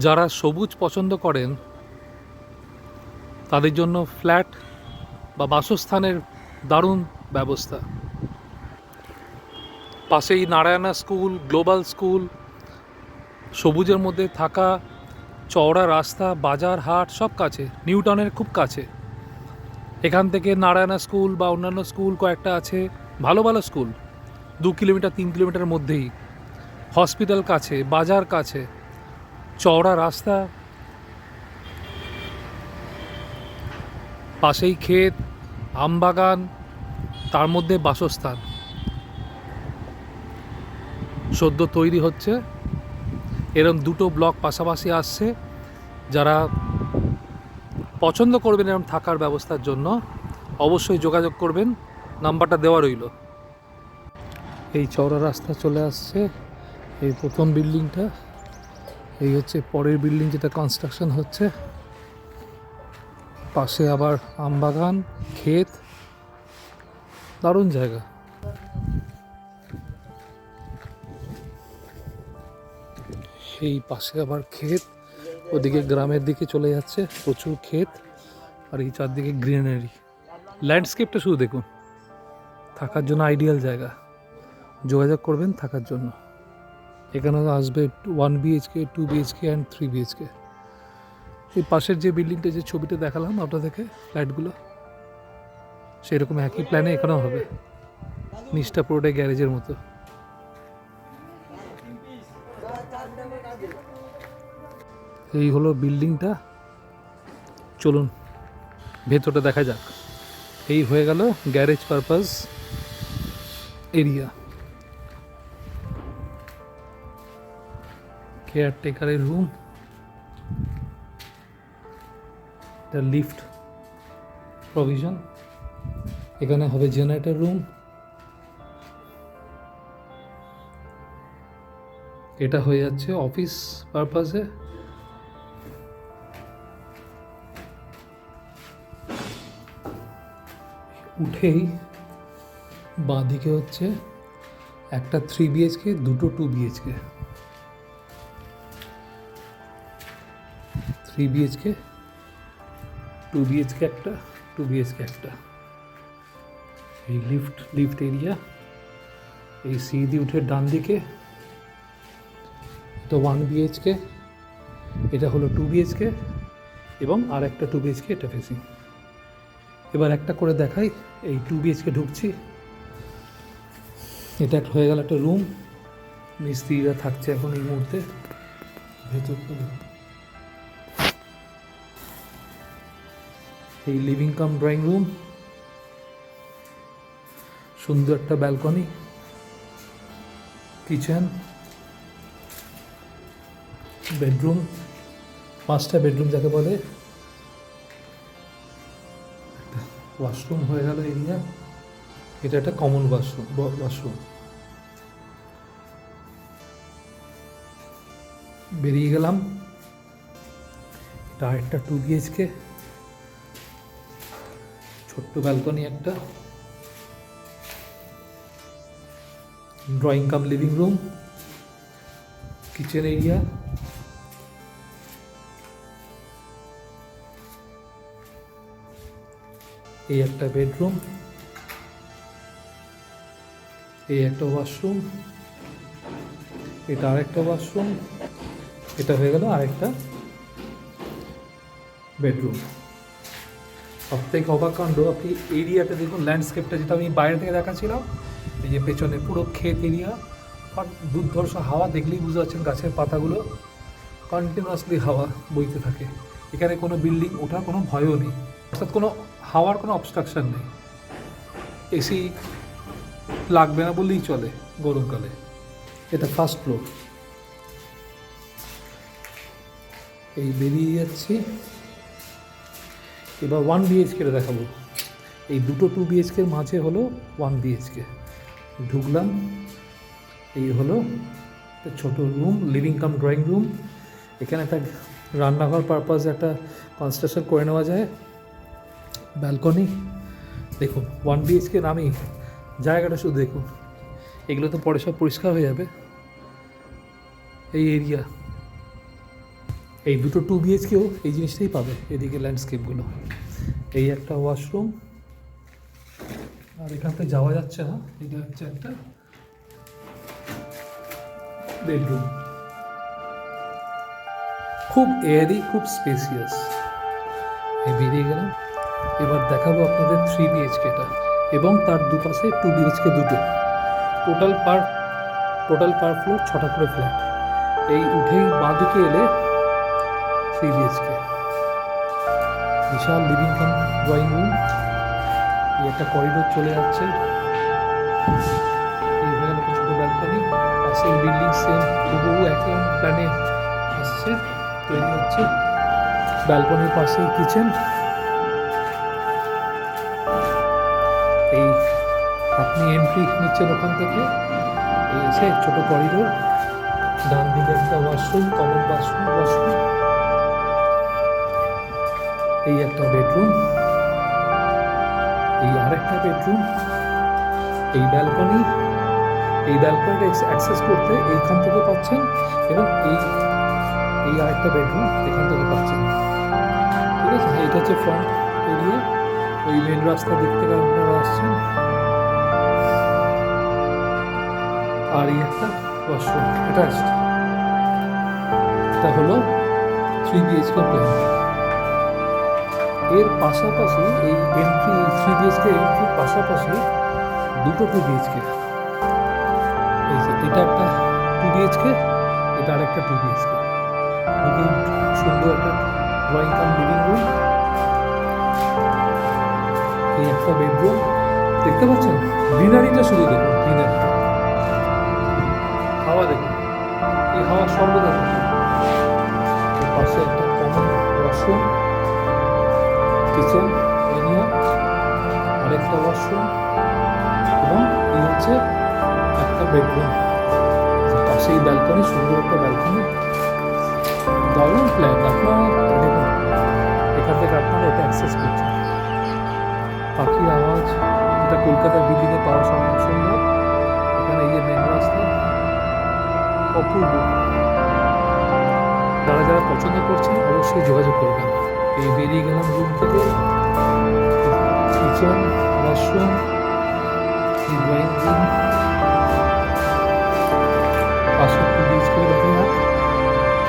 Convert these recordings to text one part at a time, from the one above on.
যারা সবুজ পছন্দ করেন তাদের জন্য ফ্ল্যাট বা বাসস্থানের দারুণ ব্যবস্থা। পাশেই নারায়ণা স্কুল, গ্লোবাল স্কুল, সবুজের মধ্যে থাকা, চওড়া রাস্তা, বাজার হাট সব কাছে, নিউ টাউনের খুব কাছে। এখান থেকে নারায়ণা স্কুল বা অন্যান্য স্কুল কয়েকটা আছে, ভালো ভালো স্কুল 2 কিলোমিটার 3 কিলোমিটারের মধ্যেই। হসপিটাল কাছে, বাজার কাছে, চওড়া রাস্তা, পাশেই ক্ষেত, আমবাগান, তার মধ্যে বাসস্থান সদ্য তৈরি হচ্ছে। এরম দুটো ব্লক পাশাপাশি আসছে। যারা পছন্দ করবেন এরম থাকার ব্যবস্থার জন্য অবশ্যই যোগাযোগ করবেন, নাম্বারটা দেওয়া রইল। এই চওড়া রাস্তা চলে আসছে, এই প্রথম বিল্ডিংটা, এই হচ্ছে পরের বিল্ডিং যেটা কনস্ট্রাকশন হচ্ছে। পাশে আবার আমবাগান, ক্ষেত, দারুণ জায়গা। এই পাশে আবার ক্ষেত, ওদিকে গ্রামের দিকে চলে যাচ্ছে, প্রচুর ক্ষেত, আর এই চারদিকে গ্রিনারি। ল্যান্ডস্কেপটা শুধু দেখুন, থাকার জন্য আইডিয়াল জায়গা। যোগাযোগ করবেন থাকার জন্য। এখানে আসবে 1 BHK, 2 BHK অ্যান্ড 3 BHK। এই পাশের যে বিল্ডিংটা, যে ছবিটা দেখালাম আপনাদেরকে, ফ্ল্যাটগুলো সেরকম একই প্ল্যানে এখানেও হবে, নিচটা পুরোটাই গ্যারেজের মতো। এই হলো বিল্ডিংটা, চলুন ভেতরটা দেখা যাক। এই হয়ে গেল গ্যারেজ পারপাস এরিয়া। কেয়ারটেকারের রুম, এটা লিফট প্রভিশন। এখানে হবে জেনারেটর রুম। এটা হয়ে যাচ্ছে অফিস পারপাসে। উঠেই বাঁদিকে হচ্ছে একটা 3 BHK, দুটো 2 BHK। 3 BHK, 2 BHK একটা, 2 BHK একটা। এই লিফট এরিয়া। এই সিঁড়ি উঠে ডান দিকে তো 1 BHK, এটা হলো 2 BHK এবং আর একটা 2 BHK এটা ফেসিং। এবার একটা করে দেখাই। এই 2 BHK ঢুকছি, এটা হয়ে গেল একটা রুম। মিস্ত্রিরা থাকছে এখন এই মুহূর্তে ভেতর। এই লিভিং কাম ড্রয়িং রুম, সুন্দর একটা ব্যালকনি, কিচেন, বেডরুম, 5টা বেডরুম যাকে বলে। একটা ওয়াশরুম হয়ে গেল এরিয়া। এটা একটা কমন ওয়াশরুম। বেরিয়ে গেলাম। এটা একটা 2 BHK, ছোট্ট ব্যালকনি একটা, ড্রয়িং কাম লিভিং রুম, কিচেন এরিয়া, এই একটা বেডরুম, এই একটা ওয়াশরুম, এটা আরেকটা ওয়াশরুম, এটা হয়ে গেল আরেকটা বেডরুম। সব থেকে অবাক কাণ্ড, আপনি এরিয়াটা দেখুন, ল্যান্ডস্কেপটা যেটা আমি বাইরে থেকে দেখাচ্ছিলাম, এই যে পেছনে পুরো ক্ষেত এরিয়া, আর দুর্ধর্ষ হাওয়া, দেখলেই বুঝতে পারছেন গাছের পাতাগুলো কন্টিনিউয়াসলি হাওয়া বইতে থাকে। এখানে কোনো বিল্ডিং ওঠার কোনো ভয়ও নেই, অর্থাৎ কোনো হাওয়ার কোনো অবস্ট্রাকশন নেই। এসি লাগবে না বললেই চলে গরমকালে। এটা ফার্স্ট ফ্লোর। এই বেরিয়ে যাচ্ছি। এবার 1 BHK দেখাবো। এই দুটো 2 BHK মাঝে হলো 1 BHK। ঢুকলাম, এই হলো একটা ছোটো room, living cum drawing room. এখানে একটা রান্নাঘর পারপাস একটা কনস্ট্রাকশন করে নেওয়া যায়। ব্যালকনি দেখুন, 1 BHK নামি জায়গাটা শুধু দেখুন। এগুলো তো পরে সব পরিষ্কার হয়ে যাবে। এই এরিয়া এই দুটো 2 BHKও এই জিনিসটাই পাবে, এদিকে ল্যান্ডস্কেপগুলো। এই একটা ওয়াশরুম, আর এখান থেকে যাওয়া যাচ্ছে না, এটা হচ্ছে একটা বেডরুম, খুব এয়ারি, খুব স্পেসিয়াস। এই বেরিয়ে গেলাম। এবার দেখাবো আপনাদের 3 BHKটা, এবং তার দুপাশে 2 BHK দুটো। টোটাল পার ফ্লোর 6টা করে ফ্ল্যাট। এই উঠেই বাঁ দিকে এলে 3 BHK, বিশাল লিভিং কাম ড্রয়িং রুম। এই একটা করিডোর চলে যাচ্ছে, এই হয়ে গেল ছোটো ব্যালকনি। পাশে বিল্ডিং সেম হুবহু একই প্ল্যানে আসছে, তৈরি হচ্ছে। ব্যালকনির পাশে কিচেন। এই আপনি এন্ট্রি নিচ্ছেন ওখান থেকে, এই এসে ছোট করিডোর, ডান দিকে একটা ওয়াশরুম, কমন ওয়াশরুম। এই একটা বেডরুম, এই আরেকটা বেডরুম, এই ব্যালকনি। এই ব্যালকনিটা অ্যাক্সেস করতে এইখান থেকে পাচ্ছেন, এবং এই আরেকটা বেডরুম এখান থেকে পাচ্ছেন। ঠিক আছে, এইটা হচ্ছে ফ্রন্ট এরিয়া। ওই মেন রাস্তা দিক থেকে আপনারা আসছেন। আর এই একটা ওয়াশরুম অ্যাটাচড। এটা হলো 3 BHK প্ল্যান। এর পাশাপাশি এই এন্ট্রি 3 BHK এন্ট্রির পাশাপাশি দুটো 2 BHK। এই যে এটা একটা 2 BHK, এটা আরেকটা 2 BHK। দুটো সুন্দর একটা ড্রয়িং কাম লিভিং রুম। এই একটা বেডরুম, দেখতে পাচ্ছেন গ্রিনারিটা, শুধু দেখুন গ্রিনারিটা। হাওয়া দেখুন, এই হাওয়া সর্বদা দেখুন। পাশে একটা কমন ওয়াশরুম, কিচেন এরিয়া, আরেকটা ওয়াশরুম, এবং এই হচ্ছে একটা বেডরুম। পাশেই ব্যালকনি, সুন্দর একটা ব্যালকনি। দারুণ প্ল্যান। আপনার দেখুন, এখান থেকে আপনারা এটা অ্যাক্সেস করছেন। পাখির আওয়াজ, এটা কলকাতার বিল্ডিংয়ে পাওয়া সম্ভব। এখানে এই যে মেন রাস্তা, অপূর্ব। যারা পছন্দ করছেন অবশ্যই যোগাযোগ করবেন। এই বেরিয়ে গেলাম রুম থেকে, কিচেন, ওয়াশরুম, ড্রয়িং রুম, পাশে 2 BHK দেখা যাক।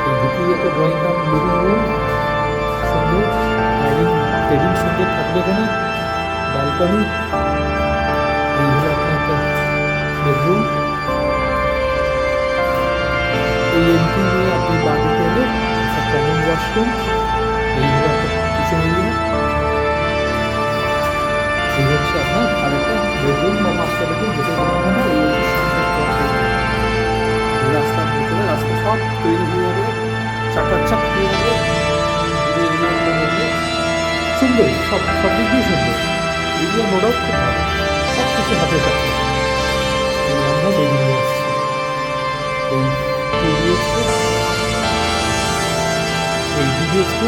এই দুটোই একটা ড্রয়িং রুম, লিভিং রুম, সুন্দর ডাইনিং টেবিল সুন্দর থাকবে এখানে, ব্যালকনি। এই হলো আপনার একটা বেডরুম। এই এন্ট্রি নিয়ে আপনি বাড়িতে এলে একটা কমন ওয়াশরুম। এই হলো একটা কিচেন এরিয়া। এই হচ্ছে আপনার আরেকটা বেডরুম বা মাস্টার বেডরুম, যেটা বলা হয়। এই রাস্তার ভিতরে, রাস্তা সব তৈরি হয়ে যাবে, চাকাচাক হয়ে যাবে, সুন্দর, সব দিক দিয়ে সুন্দর। এগুলো নো ডাউট খুব ভালো, সব কিছু হাতে থাকবে। আমরা বেরিয়ে এসেছি। এই 2 BHK, এই 2 BHK